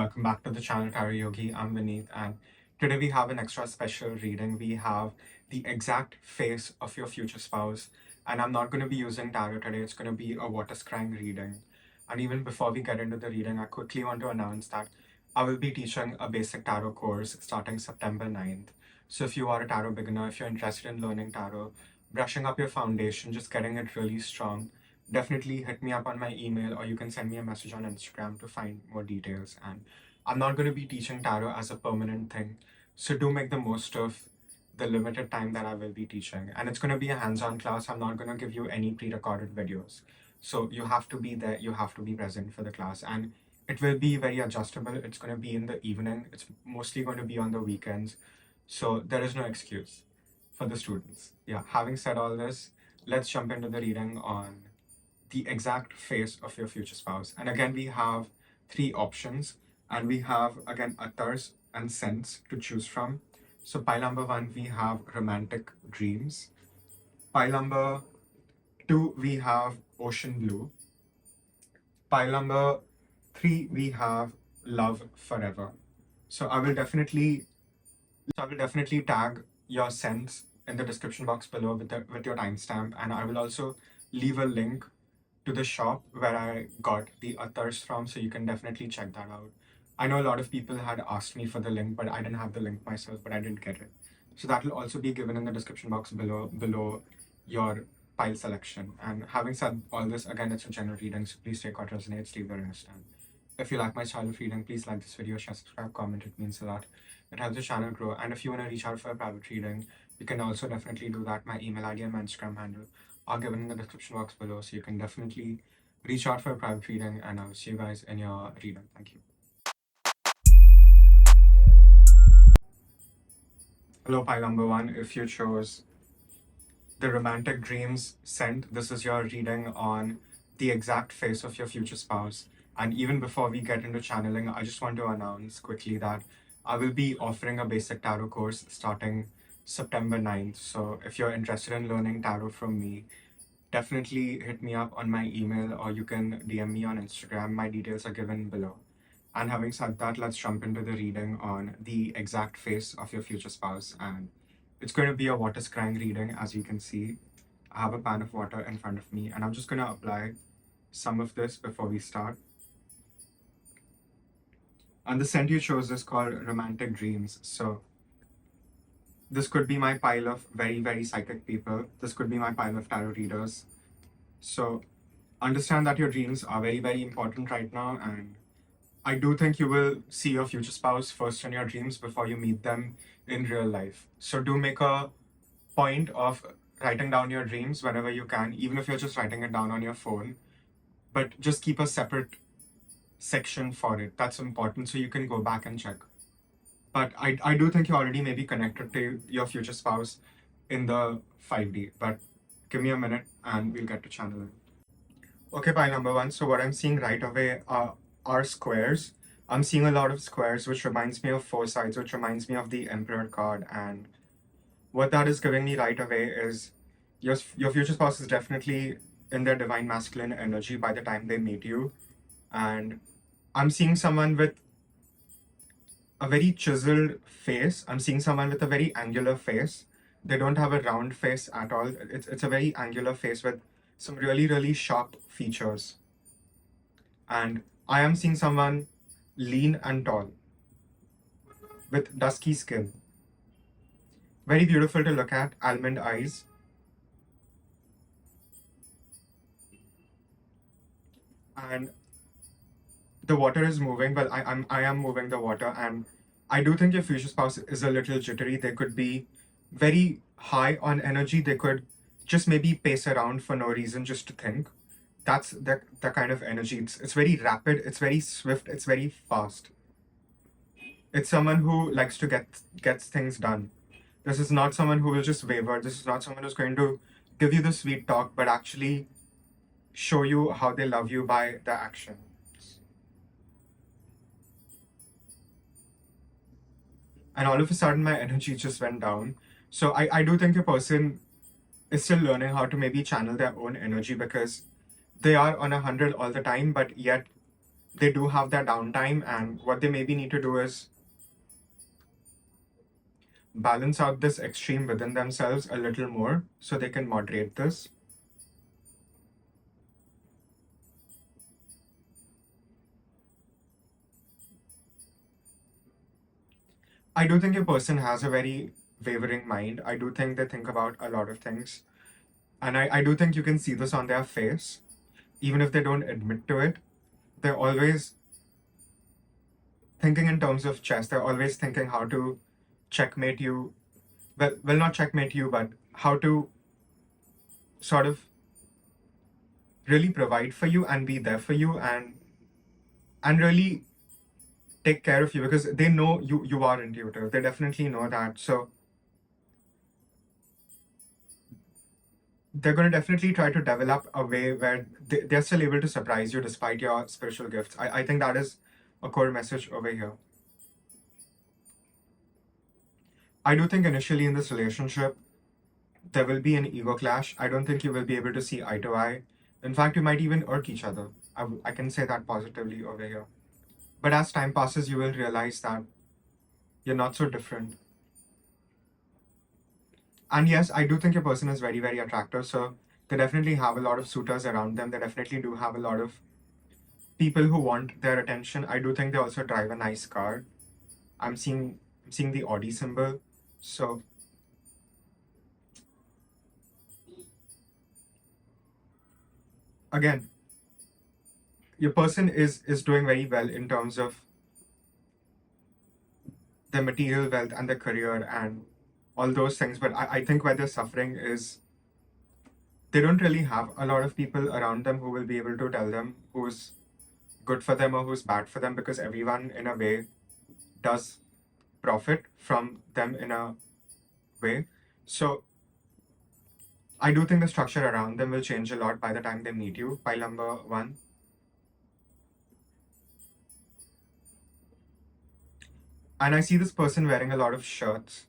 welcome back to the channel Tarot Yogi. I'm Vinit, and today we have an extra special reading. We have the exact face of your future spouse, and I'm not going to be using tarot today. It's going to be a water scrying reading. And even before we get into the reading, I quickly want to announce that I will be teaching a basic tarot course starting September 9th. So if you are a tarot beginner, if you're interested in learning tarot, brushing up your foundation, just getting it really strong, definitely hit me up on my email, or you can send me a message on Instagram to find more details. And I'm not going to be teaching tarot as a permanent thing, so do make the most of the limited time that I will be teaching. And it's going to be a hands-on class. I'm not going to give you any pre-recorded videos, so you have to be there, you have to be present for the class. And it will be very adjustable. It's going to be in the evening, it's mostly going to be on the weekends, so there is no excuse for the students. Yeah, having said all this, let's jump into the reading on the exact face of your future spouse. And again, we have three options, and we have again authors and scents to choose from. So pile number one, we have romantic dreams. Pile number two, we have ocean blue. Pile number three, we have love forever. So I will definitely tag your scents in the description box below with your timestamp, and I will also leave a link to the shop where I got the authors from, so you can definitely check that out. I know a lot of people had asked me for the link, but I didn't have the link myself, but I didn't get it. So that will also be given in the description box below your pile selection. And having said all this, again, it's a general reading, so please take what resonates, leave the rest. And if you like my style of reading, please like this video, share, subscribe, comment. It means a lot. It helps the channel grow. And if you want to reach out for a private reading, you can also definitely do that. My email ID and my Instagram handle are given in the description box below, so you can definitely reach out for a private reading, and I'll see you guys in your reading. Thank you. Hello, pile number one. If you chose the romantic dreams scent, this is your reading on the exact face of your future spouse. And even before we get into channeling, I just want to announce quickly that I will be offering a basic tarot course starting September 9th. So if you're interested in learning tarot from me, definitely hit me up on my email, or you can DM me on Instagram. My details are given below. And having said that, let's jump into the reading on the exact face of your future spouse. And it's going to be a water scrying reading. As you can see, I have a pan of water in front of me, and I'm just going to apply some of this before we start. And the scent you chose is called Romantic Dreams. So this could be my pile of very, very psychic people. This could be my pile of tarot readers. So understand that your dreams are very, very important right now. And I do think you will see your future spouse first in your dreams before you meet them in real life. So do make a point of writing down your dreams whenever you can, even if you're just writing it down on your phone. But just keep a separate section for it. That's important, so you can go back and check. But I do think you already may be connected to your future spouse in the 5D. But give me a minute and we'll get to channeling. Okay, pile number one. So what I'm seeing right away are squares. I'm seeing a lot of squares, which reminds me of four sides, which reminds me of the Emperor card. And what that is giving me right away is your future spouse is definitely in their divine masculine energy by the time they meet you. And I'm seeing someone with a very chiseled face. I'm seeing someone with a very angular face. They don't have a round face at all. It's a very angular face with some really, really sharp features. And I am seeing someone lean and tall with dusky skin. Very beautiful to look at, almond eyes. And the water is moving. Well, I am moving the water, and I do think your future spouse is a little jittery. They could be very high on energy. They could just maybe pace around for no reason, just to think. That's the kind of energy. It's very rapid, it's very swift, it's very fast. It's someone who likes to gets things done. This is not someone who will just waver. This is not someone who's going to give you the sweet talk, but actually show you how they love you by the action. And all of a sudden my energy just went down. So I do think your person is still learning how to maybe channel their own energy, because they are on 100 all the time, but yet they do have their downtime, and what they maybe need to do is balance out this extreme within themselves a little more so they can moderate this. I do think a person has a very wavering mind. I do think they think about a lot of things. And I do think you can see this on their face. Even if they don't admit to it, they're always thinking in terms of chess. They're always thinking how to checkmate you. Well, not checkmate you, but how to sort of really provide for you and be there for you and really take care of you, because they know you are intuitive. They definitely know that. So they're going to definitely try to develop a way where they're still able to surprise you despite your spiritual gifts. I think that is a core message over here. I do think initially in this relationship, there will be an ego clash. I don't think you will be able to see eye to eye. In fact, you might even irk each other. I can say that positively over here. But as time passes, you will realize that you're not so different. And yes, I do think your person is very, very attractive. So they definitely have a lot of suitors around them. They definitely do have a lot of people who want their attention. I do think they also drive a nice car. I'm seeing the Audi symbol. So again, your person is doing very well in terms of their material wealth and their career and all those things. But I think where they're suffering is they don't really have a lot of people around them who will be able to tell them who's good for them or who's bad for them, because everyone in a way does profit from them in a way. So I do think the structure around them will change a lot by the time they meet you, pile number one. And I see this person wearing a lot of shirts,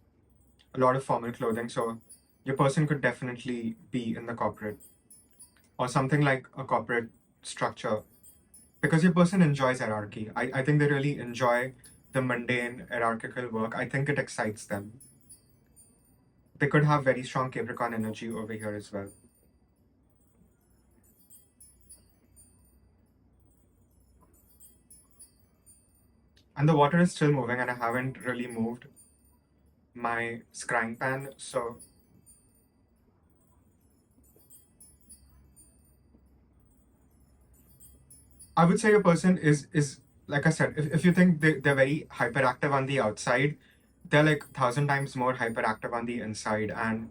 a lot of formal clothing. So your person could definitely be in the corporate or something like a corporate structure, because your person enjoys hierarchy. I think they really enjoy the mundane hierarchical work. I think it excites them. They could have very strong Capricorn energy over here as well. And the water is still moving, and I haven't really moved my scrying pan. So I would say your person is like I said, if you think they're very hyperactive on the outside, they're like 1,000 times more hyperactive on the inside. And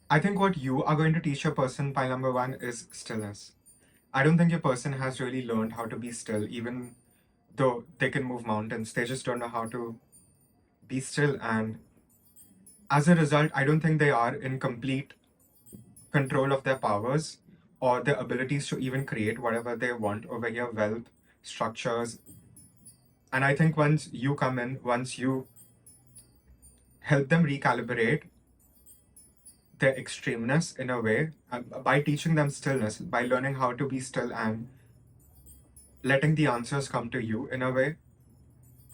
I think what you are going to teach your person, pile number one, is stillness. I don't think your person has really learned how to be still, even though they can move mountains. They just don't know how to be still. And as a result, I don't think they are in complete control of their powers or their abilities to even create whatever they want over here, wealth, structures. And I think once you come in, once you help them recalibrate their extremeness in a way, by teaching them stillness, by learning how to be still and letting the answers come to you in a way.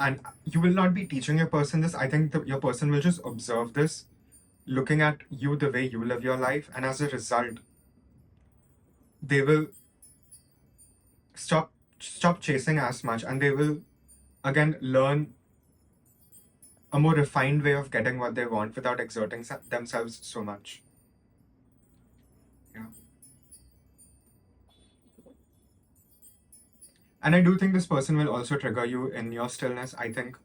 And you will not be teaching your person this. I think your person will just observe this, looking at you the way you live your life. And as a result, they will stop chasing as much, and they will again learn a more refined way of getting what they want without exerting themselves so much. Yeah. And I do think this person will also trigger you in your stillness. I think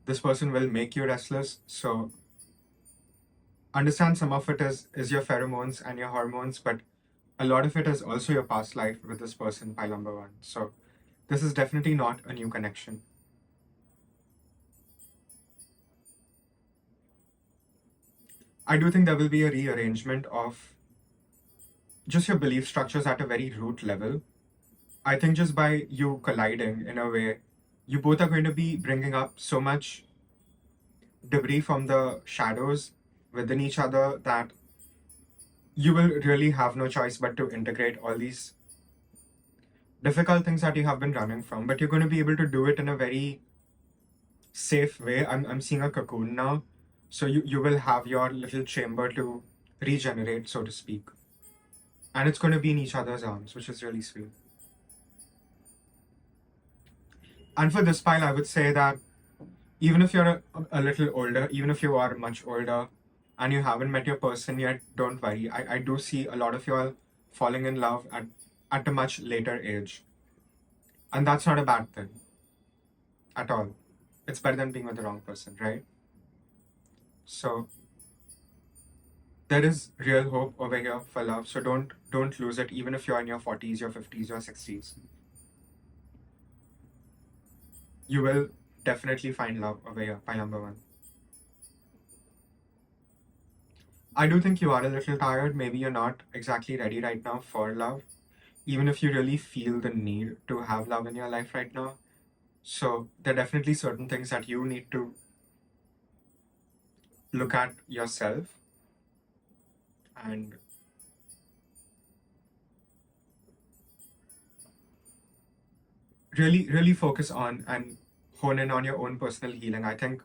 this person will make you restless. So understand some of it is your pheromones and your hormones, but a lot of it is also your past life with this person, pile number one. So this is definitely not a new connection. I do think there will be a rearrangement of just your belief structures at a very root level. I think just by you colliding in a way, you both are going to be bringing up so much debris from the shadows within each other that you will really have no choice but to integrate all these difficult things that you have been running from, but you're going to be able to do it in a very safe way. I'm seeing a cocoon now. So you will have your little chamber to regenerate, so to speak. And it's going to be in each other's arms, which is really sweet. And for this pile, I would say that even if you're a little older, even if you are much older and you haven't met your person yet, don't worry. I do see a lot of you all falling in love at a much later age. And that's not a bad thing at all. It's better than being with the wrong person, right? So there is real hope over here for love. So don't lose it, even if you're in your 40s, your 50s, your 60s. You will definitely find love over here, pile number one. I do think you are a little tired. Maybe you're not exactly ready right now for love, even if you really feel the need to have love in your life right now. So there are definitely certain things that you need to look at yourself and really focus on and hone in on your own personal healing. I think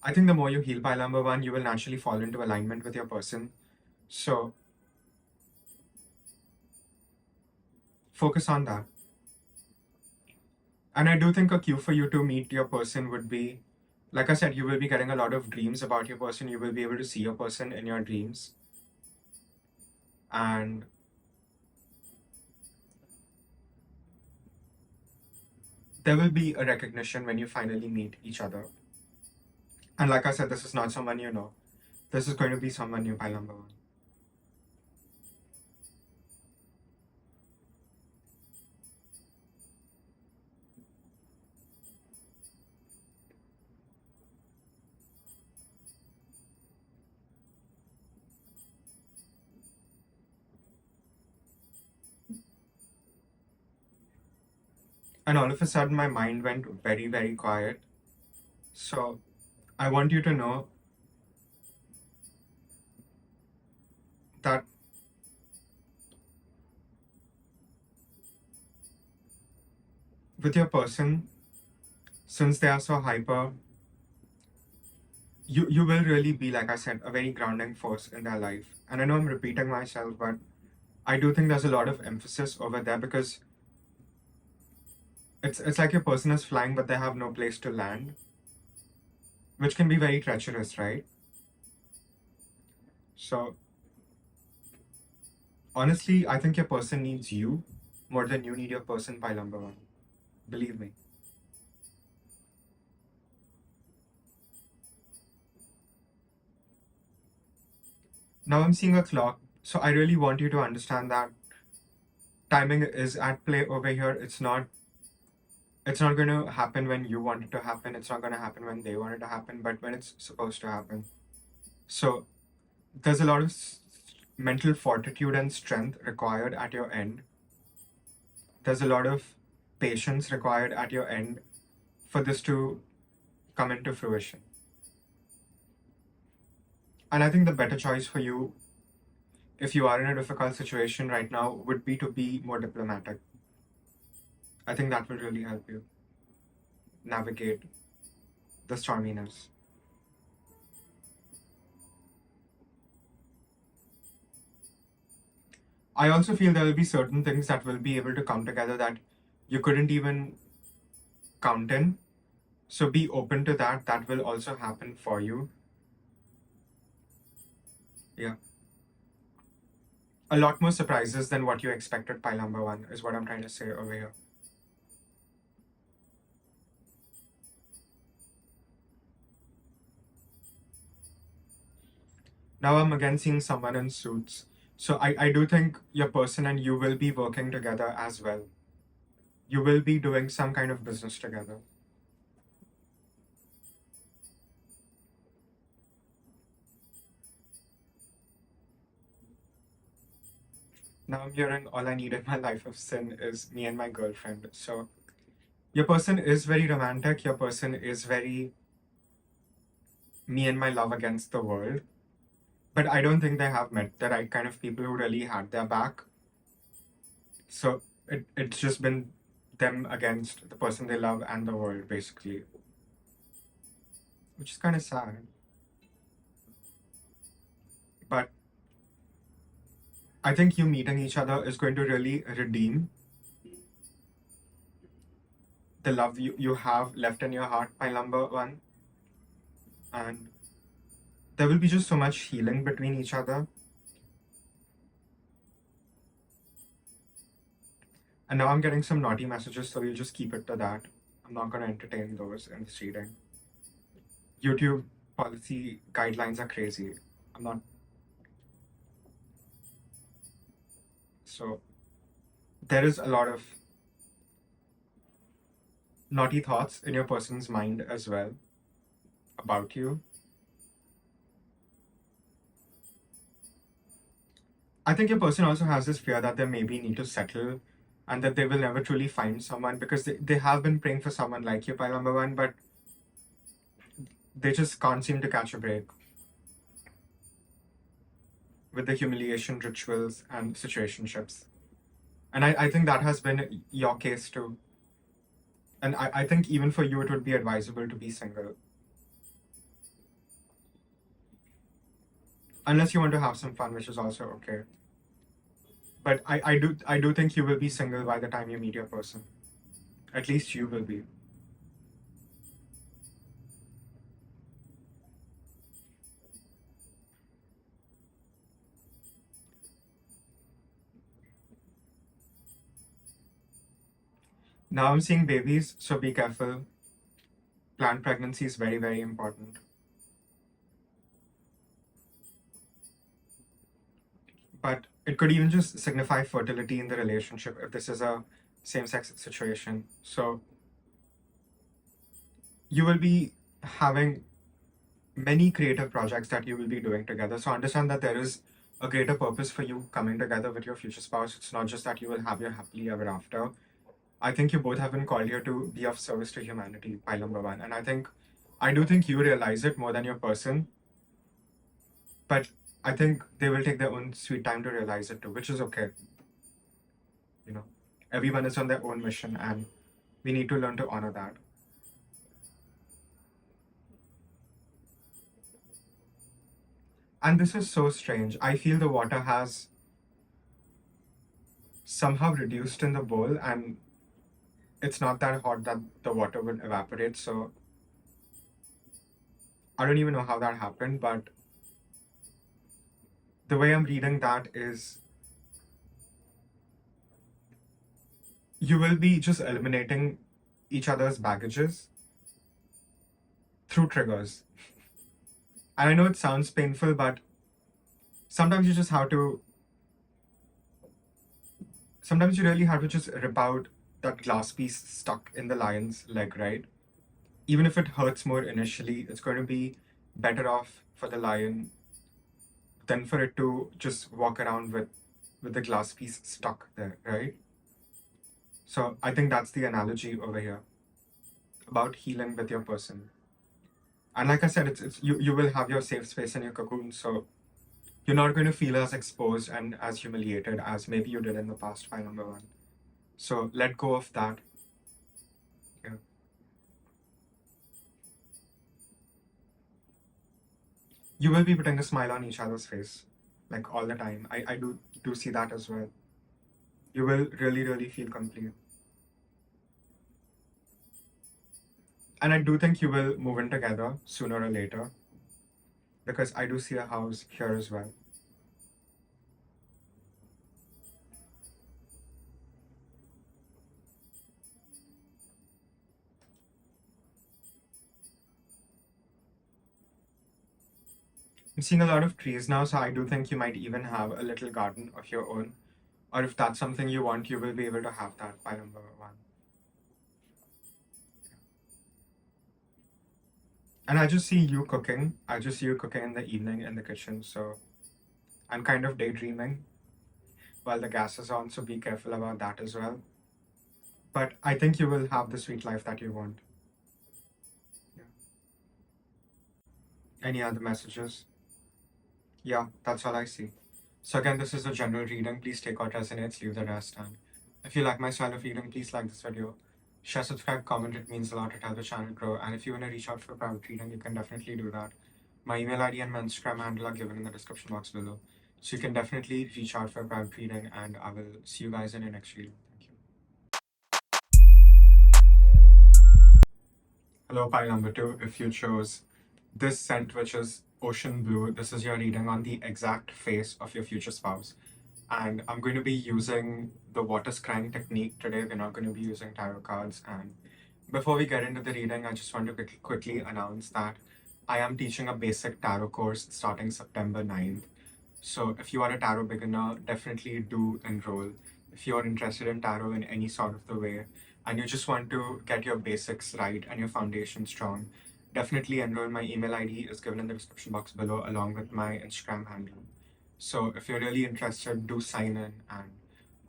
the more you heal, pile number one, you will naturally fall into alignment with your person. So focus on that. And I do think a cue for you to meet your person would be, like I said, you will be getting a lot of dreams about your person. You will be able to see your person in your dreams. And there will be a recognition when you finally meet each other. And like I said, this is not someone you know. This is going to be someone new, pile number one. And all of a sudden, my mind went very, very quiet. So I want you to know that with your person, since they are so hyper, you will really be, like I said, a very grounding force in their life. And I know I'm repeating myself, but I do think there's a lot of emphasis over there because it's like your person is flying, but they have no place to land, which can be very treacherous, right? So honestly, I think your person needs you more than you need your person, pile number one. Believe me. Now I'm seeing a clock, so I really want you to understand that timing is at play over here. It's not going to happen when you want it to happen. It's not going to happen when they want it to happen, but when it's supposed to happen. So there's a lot of mental fortitude and strength required at your end. There's a lot of patience required at your end for this to come into fruition. And I think the better choice for you, if you are in a difficult situation right now, would be to be more diplomatic. I think that will really help you navigate the storminess. I also feel there will be certain things that will be able to come together that you couldn't even count in. So be open to that. That will also happen for you. Yeah. A lot more surprises than what you expected, pile number one, is what I'm trying to say over here. Now I'm again seeing someone in suits. So I do think your person and you will be working together as well. You will be doing some kind of business together. Now I'm hearing all I need in my life of sin is me and my girlfriend. So your person is very romantic. Your person is very me and my love against the world. But I don't think they have met the right kind of people who really had their back. So it's just been them against the person they love and the world, basically, which is kind of sad. But I think you meeting each other is going to really redeem the love you have left in your heart, my number one. And there will be just so much healing between each other. And now I'm getting some naughty messages, so we'll just keep it to that. I'm not going to entertain those in this reading. YouTube policy guidelines are crazy. I'm not. So there is a lot of naughty thoughts in your person's mind as well about you. I think your person also has this fear that they maybe need to settle and that they will never truly find someone because they have been praying for someone like you, pile number one, but they just can't seem to catch a break with the humiliation rituals and situationships. And I think that has been your case too. And I think even for you, it would be advisable to be single. Unless you want to have some fun, which is also okay. But I do think you will be single by the time you meet your person. At least you will be. Now I'm seeing babies, so be careful. Planned pregnancy is very, very important. But it could even just signify fertility in the relationship if this is a same-sex situation. So you will be having many creative projects that you will be doing together. So understand that there is a greater purpose for you coming together with your future spouse. It's not just that you will have your happily ever after. I think you both have been called here to be of service to humanity, pile number one. And I do think you realize it more than your person. But I think they will take their own sweet time to realize it too, which is okay. You know, everyone is on their own mission and we need to learn to honor that. And this is so strange. I feel the water has somehow reduced in the bowl and it's not that hot that the water would evaporate. So I don't even know how that happened, but the way I'm reading that is you will be just eliminating each other's baggages through triggers. And I know it sounds painful, but sometimes you just have to, sometimes you really have to just rip out that glass piece stuck in the lion's leg, right? Even if it hurts more initially, it's going to be better off for the lion than for it to just walk around with the glass piece stuck there, right? So I think that's the analogy over here about healing with your person. And like I said, it's you will have your safe space in your cocoon, so you're not going to feel as exposed and as humiliated as maybe you did in the past, file number one. So let go of that. Yeah. You will be putting a smile on each other's face, like all the time. I do see that as well. You will really, really feel complete. And I do think you will move in together sooner or later because I do see a house here as well. I'm seeing a lot of trees now, so I do think you might even have a little garden of your own. Or if that's something you want, you will be able to have that by number one. And I just see you cooking. I just see you cooking in the evening in the kitchen, so I'm kind of daydreaming while the gas is on, so be careful about that as well. But I think you will have the sweet life that you want. Yeah. Any other messages? Yeah, that's all I see. So again, this is a general reading. Please take what resonates, leave the rest, and If you like my style of reading, please like this video. Share, subscribe, comment, it means a lot, it helps the channel grow. And if you want to reach out for private reading, you can definitely do that. My email ID and my Instagram handle are given in the description box below. So you can definitely reach out for private reading, and I will see you guys in your next video. Thank you. Hello, pile number 2. If you chose this scent, which is ocean blue, this is your reading on the exact face of your future spouse. And I'm going to be using the water scrying technique today. We're not going to be using tarot cards. And before we get into the reading, I just want to quickly announce that I am teaching a basic tarot course starting September 9th. So if you are a tarot beginner, definitely do enroll. If you're interested in tarot in any sort of the way, and you just want to get your basics right and your foundation strong, definitely enroll. My email ID is given in the description box below, along with my Instagram handle. So if you're really interested, do sign in. And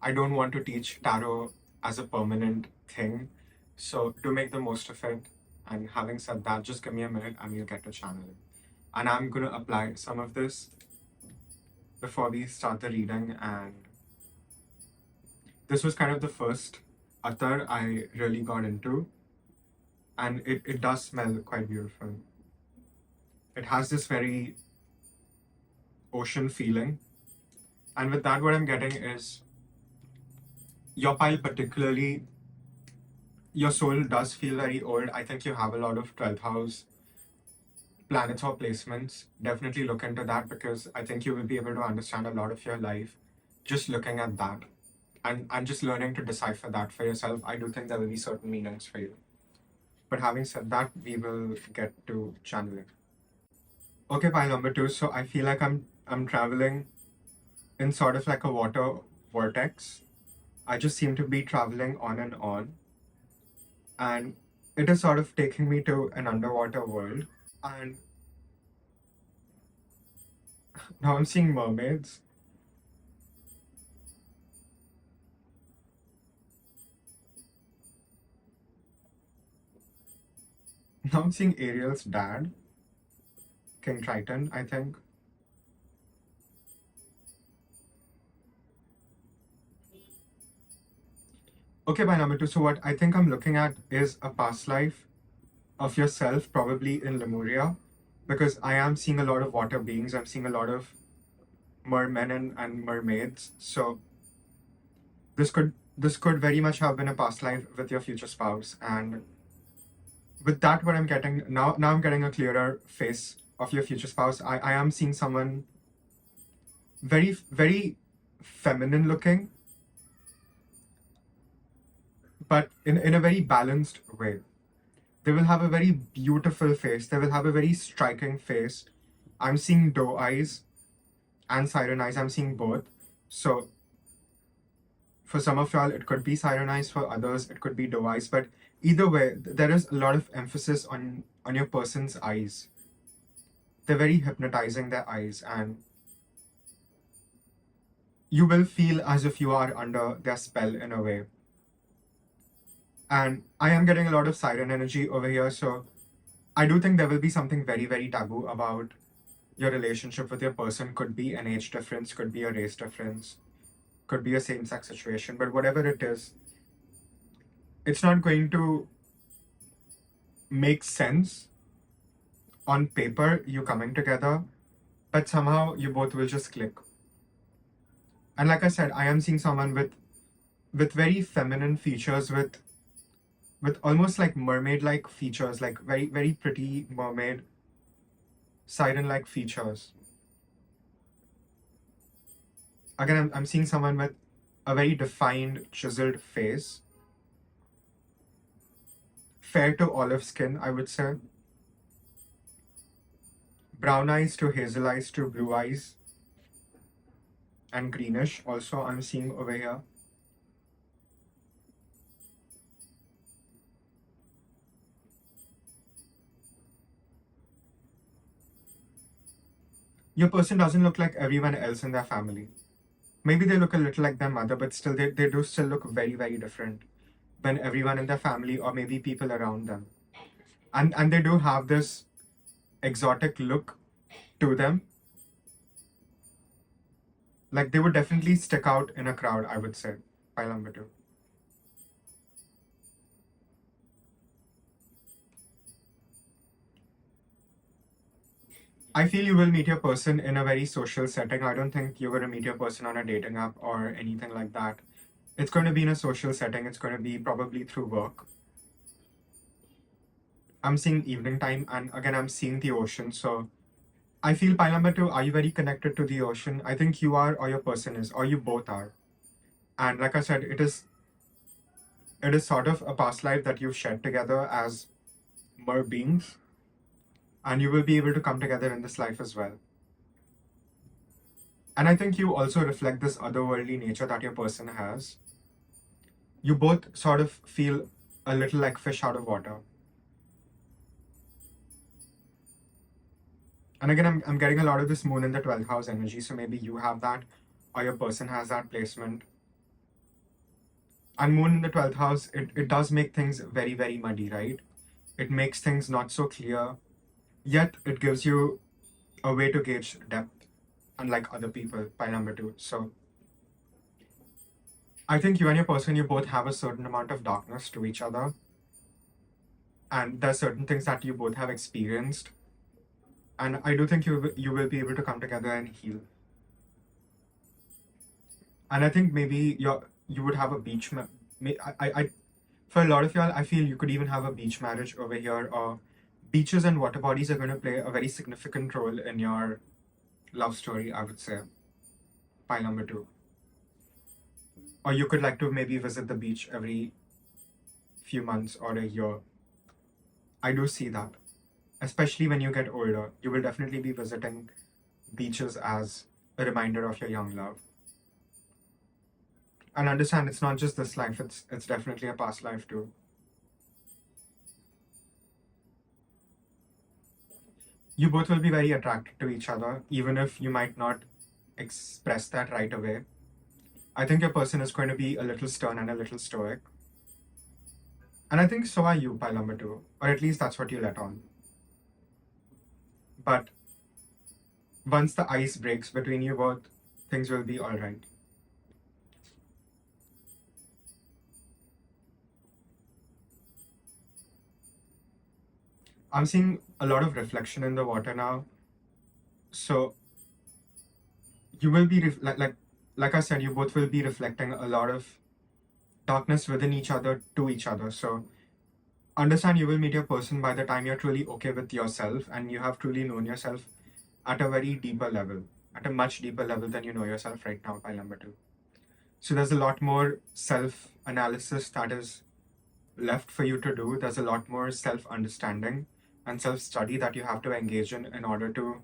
I don't want to teach tarot as a permanent thing, so do make the most of it. And having said that, just give me a minute and you'll get the channel. And I'm going to apply some of this before we start the reading. And this was kind of the first attar I really got into. And it does smell quite beautiful. It has this very ocean feeling. And with that, what I'm getting is your pile, particularly, your soul does feel very old. I think you have a lot of 12th house planets or placements. Definitely look into that, because I think you will be able to understand a lot of your life just looking at that. And just learning to decipher that for yourself. I do think there will be certain meanings for you. But having said that, we will get to channeling. Okay, pile number 2. So I feel like I'm traveling in sort of like a water vortex. I just seem to be traveling on and on. And it is sort of taking me to an underwater world. And now I'm seeing mermaids. Now I'm seeing Ariel's dad, King Triton, I think. Okay, by number 2, so what I think I'm looking at is a past life of yourself, probably in Lemuria, because I am seeing a lot of water beings. I'm seeing a lot of mermen and mermaids. So this could very much have been a past life with your future spouse. And with that, what I'm getting now I'm getting a clearer face of your future spouse. I am seeing someone very, very feminine looking, but in a very balanced way. They will have a very beautiful face. They will have a very striking face. I'm seeing doe eyes and siren eyes. I'm seeing both. So for some of y'all, it could be siren eyes. For others, it could be doe eyes. But either way, there is a lot of emphasis on your person's eyes. They're very hypnotizing, their eyes, and you will feel as if you are under their spell in a way. And I am getting a lot of siren energy over here, so I do think there will be something very, very taboo about your relationship with your person. Could be an age difference, could be a race difference, could be a same-sex situation, but whatever it is, it's not going to make sense on paper, you coming together, but somehow you both will just click. And like I said, I am seeing someone with very feminine features, with almost like mermaid-like features, like very, very pretty mermaid, siren-like features. Again, I'm seeing someone with a very defined, chiseled face. Fair to olive skin, I would say. Brown eyes to hazel eyes to blue eyes. And greenish also I'm seeing over here. Your person doesn't look like everyone else in their family. Maybe they look a little like their mother, but still they do still look very, very different than everyone in their family, or maybe people around them. And they do have this exotic look to them. Like they would definitely stick out in a crowd, I would say, pile number 2. I feel you will meet your person in a very social setting. I don't think you're going to meet your person on a dating app or anything like that. It's going to be in a social setting. It's going to be probably through work. I'm seeing evening time, and again, I'm seeing the ocean. So I feel pile number two, are you very connected to the ocean? I think you are, or your person is, or you both are. And like I said, it is sort of a past life that you've shared together as mer beings, and you will be able to come together in this life as well. And I think you also reflect this otherworldly nature that your person has. You both sort of feel a little like fish out of water. And again, I'm getting a lot of this moon in the 12th house energy, so maybe you have that, or your person has that placement. And moon in the 12th house, it does make things very, very muddy, right? It makes things not so clear, yet it gives you a way to gauge depth, unlike other people, by number two. So I think you and your person, you both have a certain amount of darkness to each other. And there's certain things that you both have experienced. And I do think you will be able to come together and heal. And I think maybe you would have a for a lot of y'all, I feel you could even have a beach marriage over here. Or beaches and water bodies are going to play a very significant role in your love story, I would say. Pile number two. Or you could like to maybe visit the beach every few months or a year. I do see that. Especially when you get older, you will definitely be visiting beaches as a reminder of your young love. And understand it's not just this life, it's definitely a past life too. You both will be very attracted to each other, even if you might not express that right away. I think your person is going to be a little stern and a little stoic. And I think so are you, pile number two. Or at least that's what you let on. But once the ice breaks between you both, things will be alright. I'm seeing a lot of reflection in the water now. So you will be like I said, you both will be reflecting a lot of darkness within each other to each other. So understand you will meet your person by the time you're truly okay with yourself and you have truly known yourself at a very deeper level, at a much deeper level than you know yourself right now, pile number two. So there's a lot more self analysis that is left for you to do. There's a lot more self understanding and self study that you have to engage in order to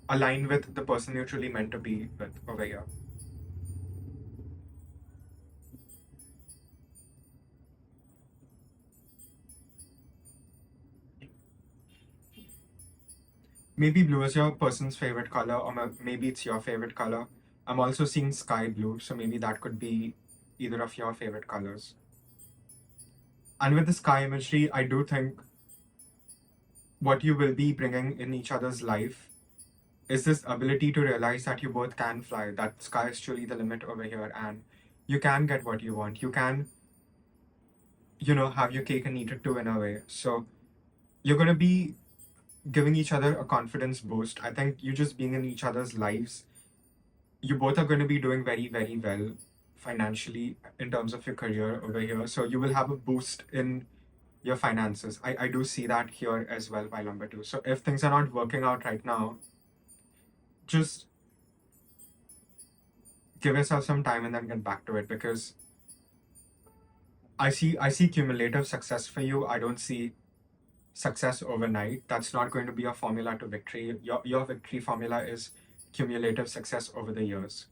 align with the person you're truly meant to be with over here. Maybe blue is your person's favorite color, or maybe it's your favorite color. I'm also seeing sky blue, so maybe that could be either of your favorite colors. And with the sky imagery, I do think what you will be bringing in each other's life is this ability to realize that you both can fly, that sky is truly the limit over here, and you can get what you want. You can, have your cake and eat it too in a way. So you're going to be giving each other a confidence boost. I think you just being in each other's lives, you both are going to be doing very, very well financially in terms of your career over here. So you will have a boost in your finances. I do see that here as well by number two. So if things are not working out right now, just give yourself some time and then get back to it, because I see cumulative success for you. I don't see success overnight. That's not going to be a formula to victory. Your victory formula is cumulative success over the years.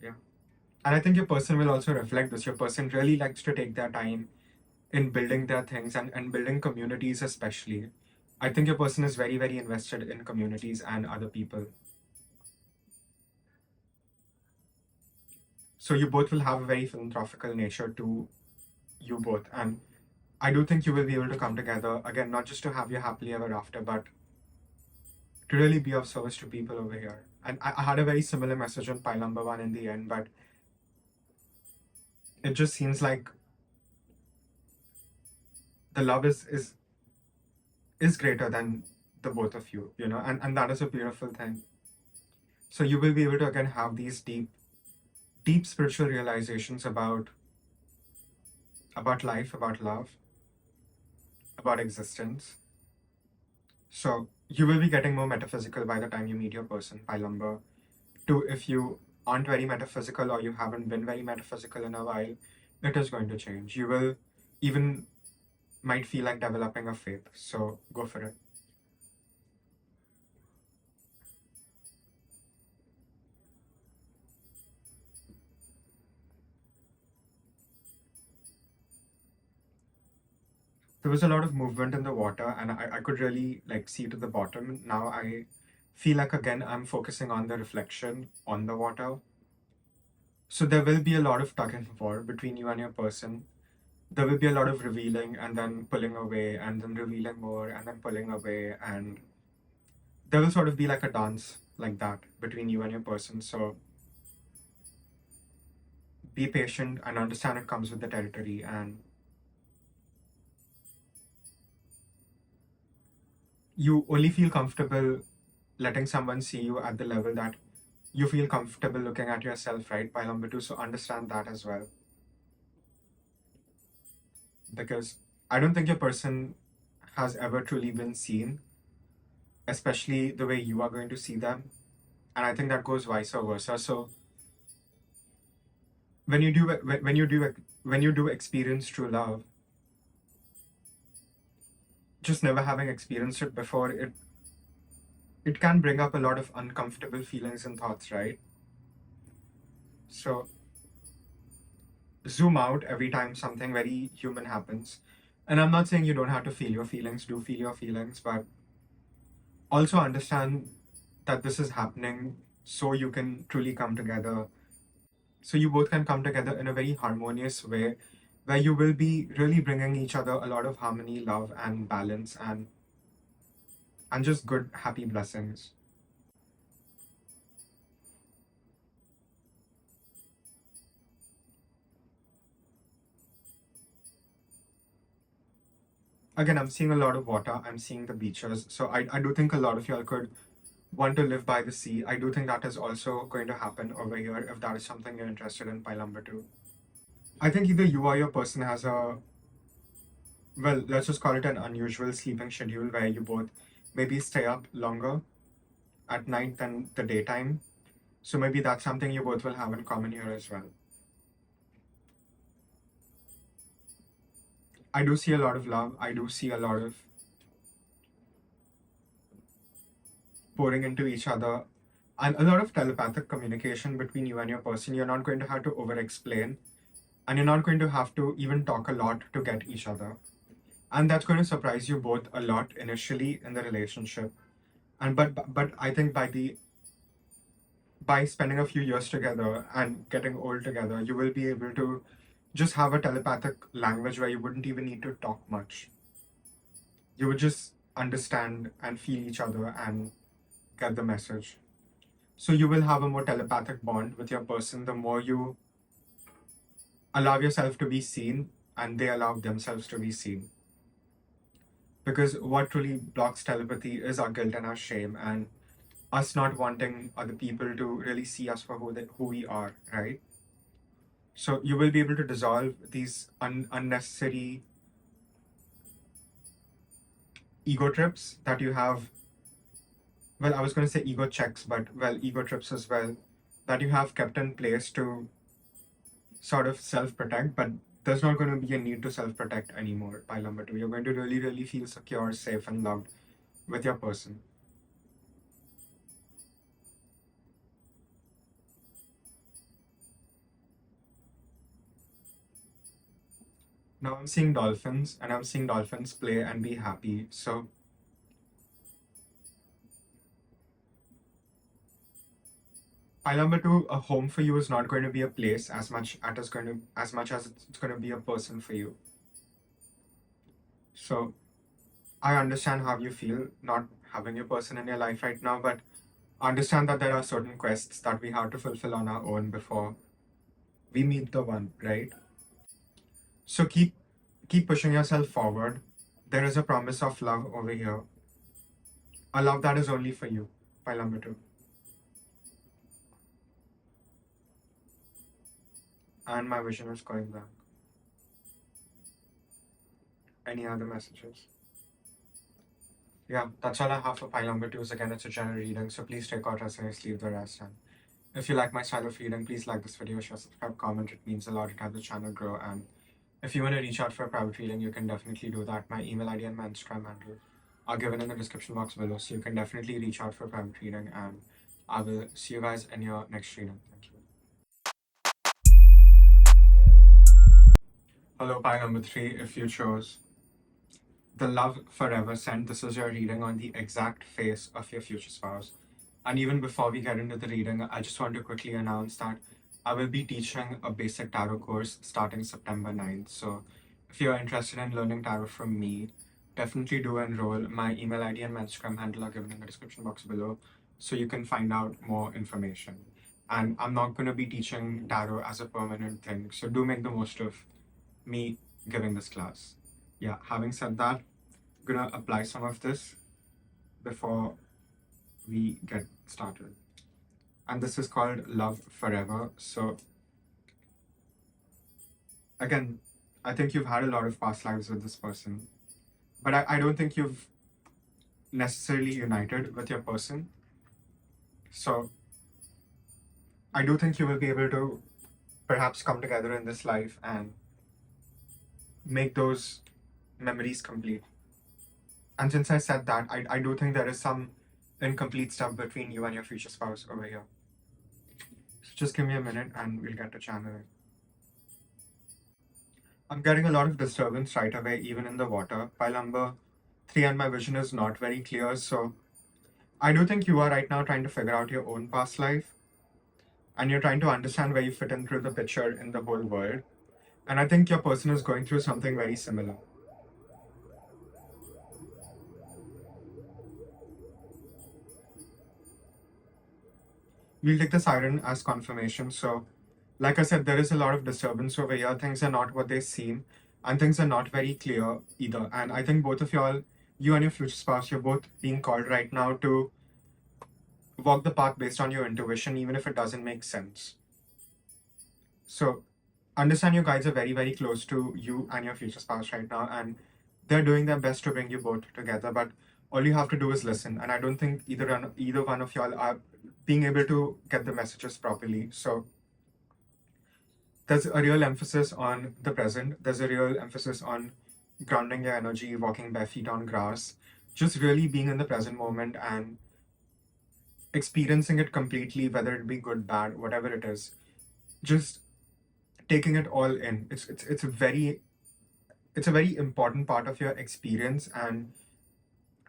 Yeah. And I think your person will also reflect this. Your person really likes to take their time in building their things and building communities, especially. I think your person is very, very invested in communities and other people. So you both will have a very philanthropical nature to you both. And I do think you will be able to come together, again, not just to have your happily ever after, but to really be of service to people over here. And I had a very similar message on pile number one in the end, but it just seems like the love is is greater than the both of you, and that is a beautiful thing. So you will be able to again have these deep spiritual realizations about life, about love, about existence. So you will be getting more metaphysical by the time you meet your person. By number two, if you aren't very metaphysical or you haven't been very metaphysical in a while, it is going to change. You will even might feel like developing a faith. So go for it. There was a lot of movement in the water, and I could really like see to the bottom. Now I feel like again I'm focusing on the reflection on the water. So there will be a lot of tug and war between you and your person. There will be a lot of revealing and then pulling away and then revealing more and then pulling away, and there will sort of be like a dance like that between you and your person. So be patient and understand it comes with the territory, and you only feel comfortable letting someone see you at the level that you feel comfortable looking at yourself, right? By number two, so understand that as well. Because I don't think your person has ever truly been seen, especially the way you are going to see them. And I think that goes vice versa. So when you do when you do experience true love, just never having experienced it before, it can bring up a lot of uncomfortable feelings and thoughts, right? So zoom out every time something very human happens. And I'm not saying you don't have to feel your feelings, do feel your feelings, but also understand that this is happening so you can truly come together. So you both can come together in a very harmonious way where you will be really bringing each other a lot of harmony, love, and balance, and just good, happy blessings. Again, I'm seeing a lot of water. I'm seeing the beaches. So I do think a lot of y'all could want to live by the sea. I do think that is also going to happen over here if that is something you're interested in, pile number two. I think either you or your person has well, let's just call it an unusual sleeping schedule where you both maybe stay up longer at night than the daytime. So maybe that's something you both will have in common here as well. I do see a lot of love. I do see a lot of pouring into each other and a lot of telepathic communication between you and your person. You're not going to have to over explain, and you're not going to have to even talk a lot to get each other. And that's going to surprise you both a lot initially in the relationship. And but I think by spending a few years together and getting old together, you will be able to just have a telepathic language where you wouldn't even need to talk much. You would just understand and feel each other and get the message. So you will have a more telepathic bond with your person the more you allow yourself to be seen and they allow themselves to be seen. Because what truly blocks telepathy is our guilt and our shame and us not wanting other people to really see us for who we are, right? So you will be able to dissolve these unnecessary ego trips that you have. Well, I was going to say ego checks, but well, ego trips as well, that you have kept in place to sort of self protect, but there's not going to be a need to self protect anymore. Pile number two, you're going to really, really feel secure, safe, and loved with your person. Now I'm seeing dolphins, and I'm seeing dolphins play and be happy. So pile number two, a home for you is not going to be a place as much as it's going to be a person for you. So I understand how you feel not having your person in your life right now, but understand that there are certain quests that we have to fulfill on our own before we meet the one, right? So keep pushing yourself forward. There is a promise of love over here, a love that is only for you. Pile number 2. And my vision is going back. Any other messages? Yeah, that's all I have for pile number 2. Again, it's a general reading, so please take out resonates, leave the rest. And if you like my style of reading, please like this video, share, subscribe, comment. It means a lot. It helps the channel grow. And if you want to reach out for a private reading, you can definitely do that. My email ID and my Instagram handle are given in the description box below, so you can definitely reach out for a private reading. And I will see you guys in your next reading. Thank you. Hello, pile number 3. If you chose the love forever sent, this is your reading on the exact face of your future spouse. And even before we get into the reading, I just want to quickly announce that I will be teaching a basic tarot course starting September 9th. So if you're interested in learning tarot from me, definitely do enroll. My email ID and my Instagram handle are given in the description box below, so you can find out more information. And I'm not going to be teaching tarot as a permanent thing, so do make the most of me giving this class. Yeah, having said that, I'm gonna apply some of this before we get started. And this is called Love Forever. So again, I think you've had a lot of past lives with this person, but I don't think you've necessarily united with your person. So I do think you will be able to perhaps come together in this life and make those memories complete. And since I said that, I do think there is some incomplete stuff between you and your future spouse over here. So just give me a minute and we'll get to channeling. I'm getting a lot of disturbance right away, even in the water. Pile number 3 and my vision is not very clear. So I do think you are right now trying to figure out your own past life. And you're trying to understand where you fit into the picture in the whole world. And I think your person is going through something very similar. We'll take the siren as confirmation. So, like I said, there is a lot of disturbance over here. Things are not what they seem, and things are not very clear either. And I think both of y'all, you and your future spouse, you're both being called right now to walk the path based on your intuition, even if it doesn't make sense. So, understand you guys are very, very close to you and your future spouse right now, and they're doing their best to bring you both together. But all you have to do is listen. And I don't think either one of y'all are being able to get the messages properly. So there's a real emphasis on the present. There's a real emphasis on grounding your energy, walking bare feet on grass, just really being in the present moment and experiencing it completely, whether it be good, bad, whatever it is. Just taking it all in. It's a very important part of your experience, and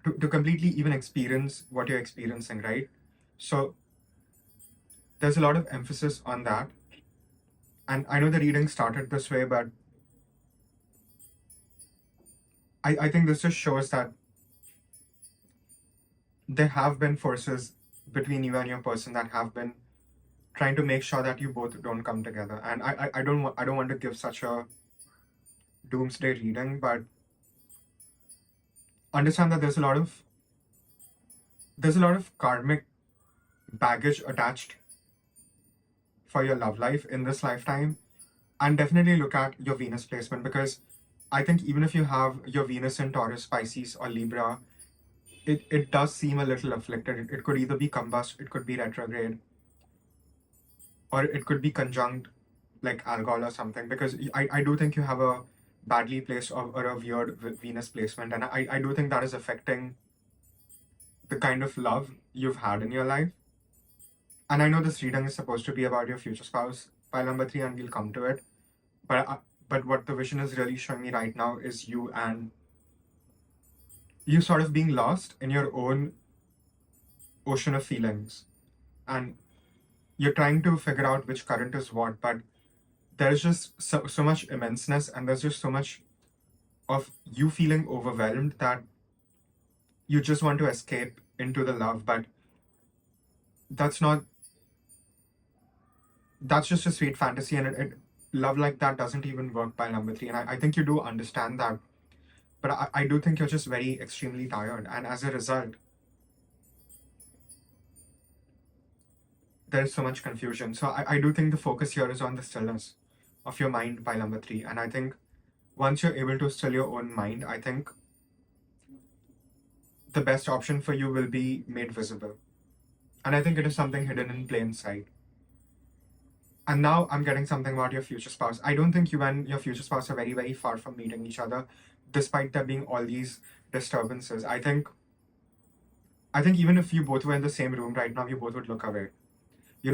to completely even experience what you're experiencing, right? So there's a lot of emphasis on that. And I know the reading started this way, but I think this just shows that there have been forces between you and your person that have been trying to make sure that you both don't come together. And I don't want to give such a doomsday reading, but understand that there's a lot of karmic baggage attached for your love life in this lifetime. And definitely look at your Venus placement, because I think even if you have your Venus in Taurus, Pisces, or Libra, it does seem a little afflicted. It could either be combust, it could be retrograde, or it could be conjunct like alcohol or something, because I do think you have a badly placed or a weird Venus placement, and I do think that is affecting the kind of love you've had in your life. And I know this reading is supposed to be about your future spouse, pile number 3, and we'll come to it. But what the vision is really showing me right now is you and you sort of being lost in your own ocean of feelings. And you're trying to figure out which current is what, but there's just so much immenseness, and there's just so much of you feeling overwhelmed that you just want to escape into the love. But that's just a sweet fantasy, and love like that doesn't even work by number 3. And I think you do understand that But I do think you're just very extremely tired. And as a result, there is so much confusion. So I do think the focus here is on the stillness of your mind, pile number three. And I think once you're able to still your own mind, I think the best option for you will be made visible. And I think it is something hidden in plain sight. And now I'm getting something about your future spouse. I don't think you and your future spouse are very, very far from meeting each other, despite there being all these disturbances. I think even if you both were in the same room right now, you both would look away.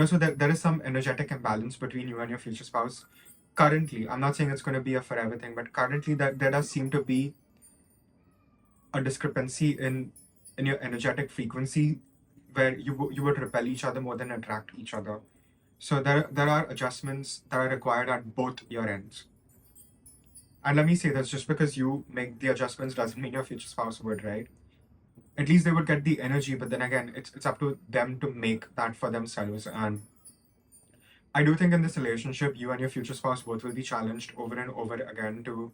So there is some energetic imbalance between you and your future spouse. Currently, I'm not saying it's going to be a forever thing, but currently there does seem to be a discrepancy in your energetic frequency where you would repel each other more than attract each other. So there are adjustments that are required at both your ends. And let me say this, just because you make the adjustments doesn't mean your future spouse would, right? At least they would get the energy, but then again, it's up to them to make that for themselves. And I do think in this relationship, you and your future spouse both will be challenged over and over again to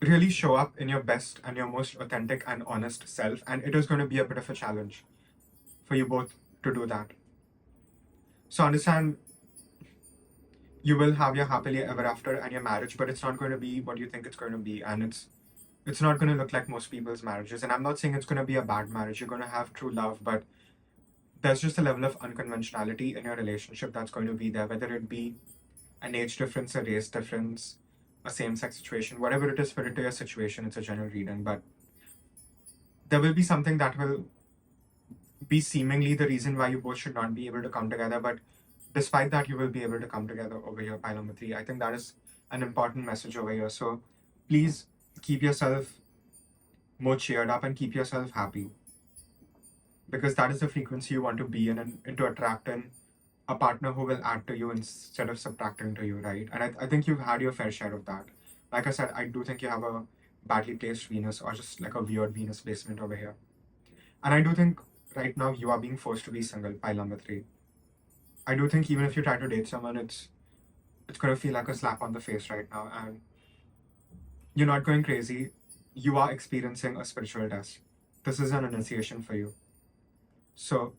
really show up in your best and your most authentic and honest self. And it is going to be a bit of a challenge for you both to do that. So understand, you will have your happily ever after and your marriage, but it's not going to be what you think it's going to be. And it's not going to look like most people's marriages. And I'm not saying it's going to be a bad marriage. You're going to have true love, but there's just a level of unconventionality in your relationship that's going to be there, whether it be an age difference, a race difference, a same-sex situation, whatever it is for it to your situation. It's a general reading, but there will be something that will be seemingly the reason why you both should not be able to come together. But despite that, you will be able to come together over here, pile number three. I think that is an important message over here. So please keep yourself more cheered up and keep yourself happy, because that is the frequency you want to be in and to attract in a partner who will add to you instead of subtracting to you, right? And I think you've had your fair share of that. Like I said, I do think you have a badly placed Venus, or just like a weird Venus placement over here. And I do think right now you are being forced to be single, pile number three. I do think even if you try to date someone, it's going to feel like a slap on the face right now. And you're not going crazy. You are experiencing a spiritual test. This is an initiation for you. So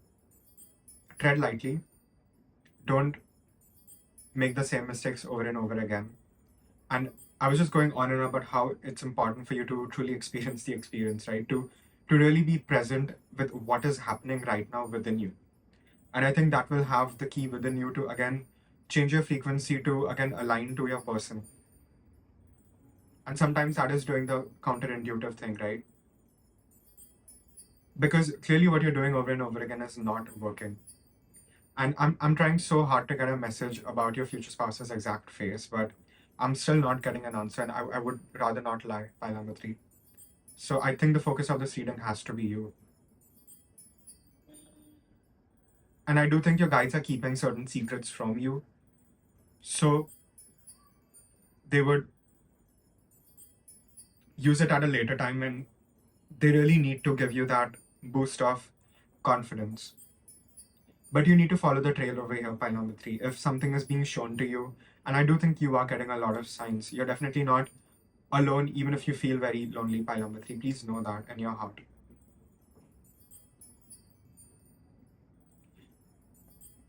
tread lightly. Don't make the same mistakes over and over again. And I was just going on and on about how it's important for you to truly experience the experience, right? To really be present with what is happening right now within you. And I think that will have the key within you to, again, change your frequency to, again, align to your person. And sometimes that is doing the counterintuitive thing, right? Because clearly what you're doing over and over again is not working. And I'm trying so hard to get a message about your future spouse's exact face, but I'm still not getting an answer, and I would rather not lie, pile number three. So I think the focus of this reading has to be you. And I do think your guides are keeping certain secrets from you. So they would use it at a later time when they really need to give you that boost of confidence. But you need to follow the trail over here, pile number three. If something is being shown to you, and I do think you are getting a lot of signs, you're definitely not alone, even if you feel very lonely, pile number three. Please know that in your heart.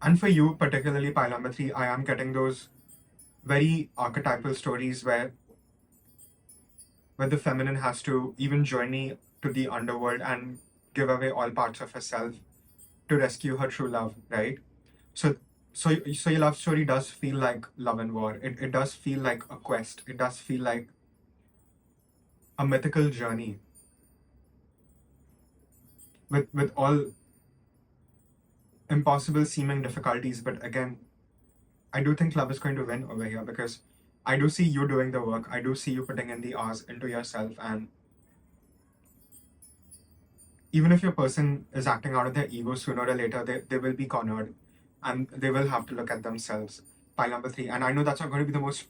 And for you, particularly pile number three, I am getting those very archetypal stories where the feminine has to even journey to the underworld and give away all parts of herself to rescue her true love, right? So your love story does feel like love and war. It does feel like a quest. It does feel like a mythical journey with all impossible seeming difficulties. But again, I do think love is going to win over here, because I do see you doing the work. I do see you putting in the hours into yourself. And even if your person is acting out of their ego, sooner or later, they will be cornered and they will have to look at themselves. Pile number three. And I know that's not going to be the most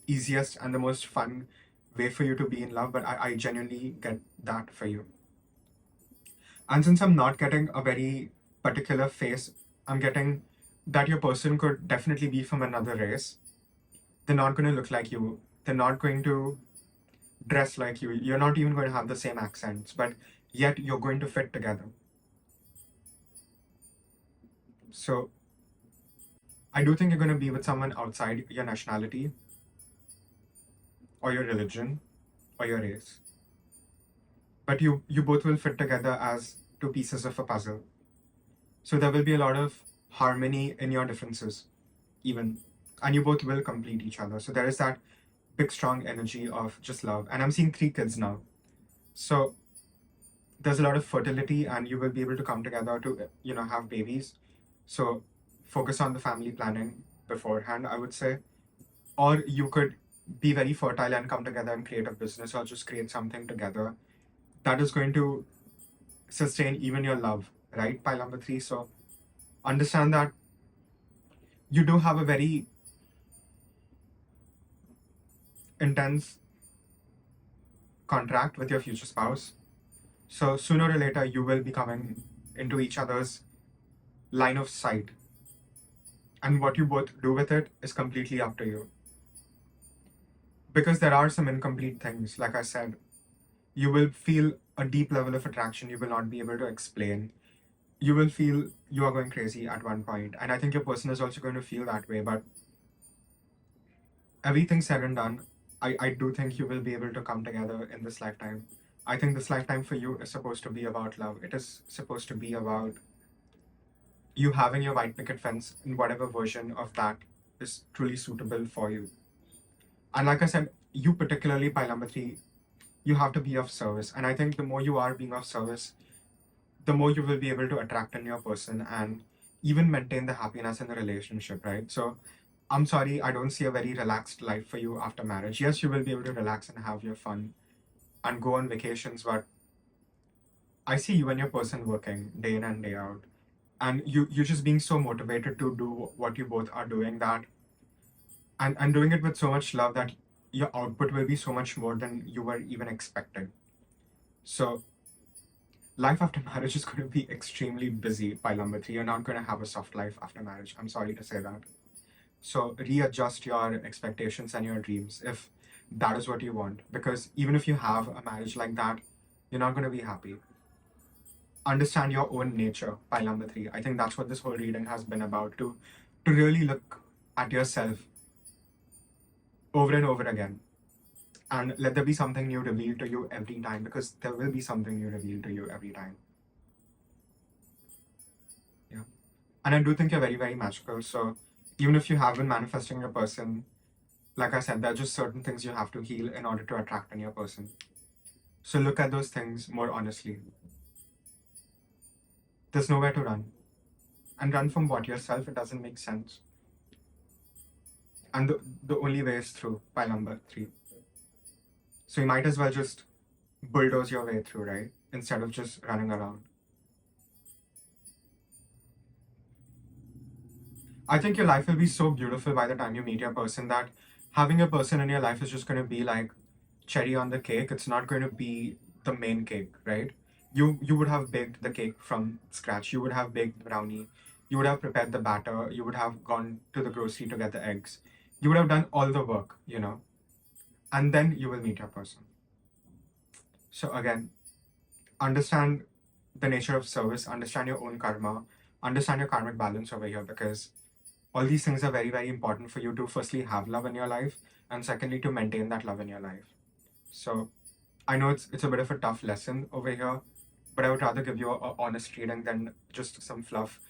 easiest and the most fun way for you to be in love, but I genuinely get that for you. And since I'm not getting a very particular face, I'm getting that your person could definitely be from another race. They're not going to look like you. They're not going to dress like you. You're not even going to have the same accents, but yet you're going to fit together. So I do think you're going to be with someone outside your nationality or your religion or your race. But you both will fit together as two pieces of a puzzle. So there will be a lot of harmony in your differences, even. And you both will complete each other. So there is that big, strong energy of just love. And I'm seeing 3 kids now. So there's a lot of fertility, and you will be able to come together to, have babies. So focus on the family planning beforehand, I would say. Or you could be very fertile and come together and create a business or just create something together that is going to sustain even your love, right? Pile number 3. So understand that you do have a very intense contract with your future spouse. So sooner or later, you will be coming into each other's line of sight. And what you both do with it is completely up to you. Because there are some incomplete things, like I said, you will feel a deep level of attraction you will not be able to explain. You will feel you are going crazy at one point. And I think your person is also going to feel that way. But everything said and done, I do think you will be able to come together in this lifetime. I think this lifetime for you is supposed to be about love. It is supposed to be about you having your white picket fence in whatever version of that is truly suitable for you. And like I said, you particularly, pile number 3, you have to be of service. And I think the more you are being of service, the more you will be able to attract in your person and even maintain the happiness in the relationship, right? So I'm sorry, I don't see a very relaxed life for you after marriage. Yes, you will be able to relax and have your fun and go on vacations, but I see you and your person working day in and day out. And you just being so motivated to do what you both are doing, that and doing it with so much love that your output will be so much more than you were even expecting. So life after marriage is going to be extremely busy. By number 3, you're not going to have a soft life after marriage. I'm sorry to say that. So readjust your expectations and your dreams if that is what you want. Because even if you have a marriage like that, you're not going to be happy. Understand your own nature. Pile number 3. I think that's what this whole reading has been about. To really look at yourself over and over again, and let there be something new revealed to you every time, because there will be something new revealed to you every time. Yeah. And I do think you're very, very magical. So even if you have been manifesting your person, like I said, there are just certain things you have to heal in order to attract in your person. So look at those things more honestly. There's nowhere to run. And run from what? Yourself? It doesn't make sense. And the only way is through. Pile number 3. So you might as well just bulldoze your way through, right? Instead of just running around. I think your life will be so beautiful by the time you meet your person that having a person in your life is just going to be like cherry on the cake. It's not going to be the main cake, right? You would have baked the cake from scratch. You would have baked the brownie. You would have prepared the batter. You would have gone to the grocery to get the eggs. You would have done all the work. And then you will meet your person. So again, understand the nature of service, understand your own karma, understand your karmic balance over here, because all these things are very, very important for you to firstly have love in your life, and secondly to maintain that love in your life. So I know it's a bit of a tough lesson over here, but I would rather give you a honest reading than just some fluff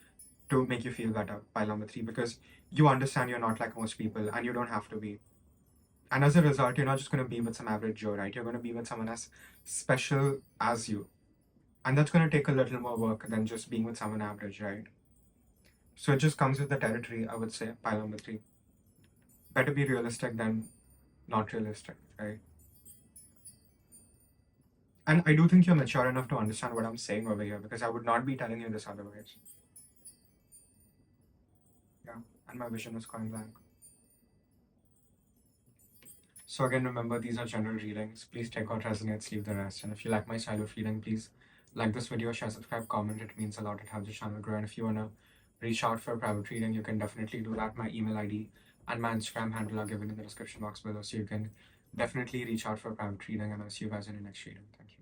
to make you feel better. Pile number 3, because you understand you're not like most people and you don't have to be. And as a result, you're not just going to be with some average Joe, right? You're going to be with someone as special as you. And that's going to take a little more work than just being with someone average, right? So it just comes with the territory, I would say. Pile number 3. Better be realistic than not realistic, right? And I do think you're mature enough to understand what I'm saying over here, because I would not be telling you this otherwise. Yeah. And my vision is going blank. So again, remember, these are general readings. Please take what resonates, leave the rest. And if you like my style of reading, please like this video, share, subscribe, comment. It means a lot. It helps the channel grow. And if you want to reach out for a private reading, you can definitely do that. My email ID and my Instagram handle are given in the description box below, so you can definitely reach out for private reading, and I'll see you guys in the next reading. Thank you.